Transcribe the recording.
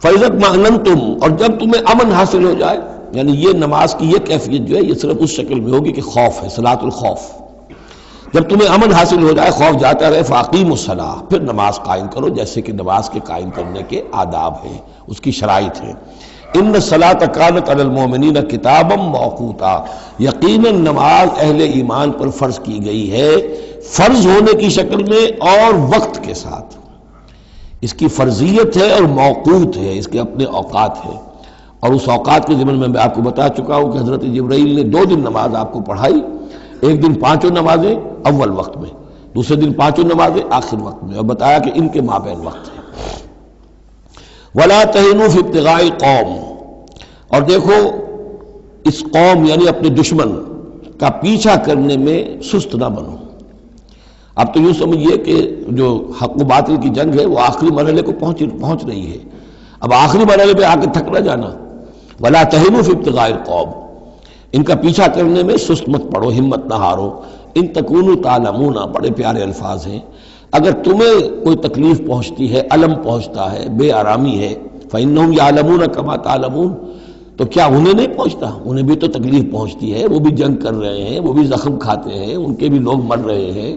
فَإِذَا اطْمَأْنَنْتُمْ، اور جب تمہیں امن حاصل ہو جائے، یعنی یہ نماز کی یہ کیفیت جو ہے یہ صرف اس شکل میں ہوگی کہ خوف ہے، صلاۃ الخوف، جب تمہیں امن حاصل ہو جائے، خوف جاتا رہے، فَأَقِیمُوا الصَّلَاةَ، پھر نماز قائم کرو جیسے کہ نماز کے قائم کرنے کے آداب ہیں، اس کی شرائط ہیں۔ ان الصلاۃ کانت علی المؤمنین کتابا موقوتا، یقیناً نماز اہل ایمان پر فرض کی گئی ہے، فرض ہونے کی شکل میں اور وقت کے ساتھ، اس کی فرضیت ہے اور موقوت ہے، اس کے اپنے اوقات ہیں، اور اس اوقات کے ضمن میں آپ کو بتا چکا ہوں کہ حضرت جبرائیل نے 2 دن نماز آپ کو پڑھائی، ایک دن 5 نمازیں اول وقت میں، دوسرے دن 5 نمازیں آخر وقت میں، اور بتایا کہ ان کے مابین وقت ہے۔ وَلَا تَهِنُوا فِي ابْتِغَاءِ الْقَوْمِ، اور دیکھو اس قوم یعنی اپنے دشمن کا پیچھا کرنے میں سست نہ بنو۔ اب تو یوں سمجھیے کہ جو حق و باطل کی جنگ ہے وہ آخری مرحلے کو پہنچ رہی ہے، اب آخری مرحلے پہ آ کے تھک نہ جانا۔ وَلَا تَهِنُوا فِي ابْتِغَاءِ الْقَوْمِ، ان کا پیچھا کرنے میں سست مت پڑو، ہمت نہ ہارو۔ ان تکونوا تعلمون، بڑے پیارے الفاظ ہیں، اگر تمہیں کوئی تکلیف پہنچتی ہے، الم پہنچتا ہے، بے آرامی ہے، فَإِنَّهُمْ يَعْلَمُونَ كَمَا تَعْلَمُونَ، تو کیا انہیں نہیں پہنچتا؟ انہیں بھی تو تکلیف پہنچتی ہے، وہ بھی جنگ کر رہے ہیں، وہ بھی زخم کھاتے ہیں، ان کے بھی لوگ مر رہے ہیں۔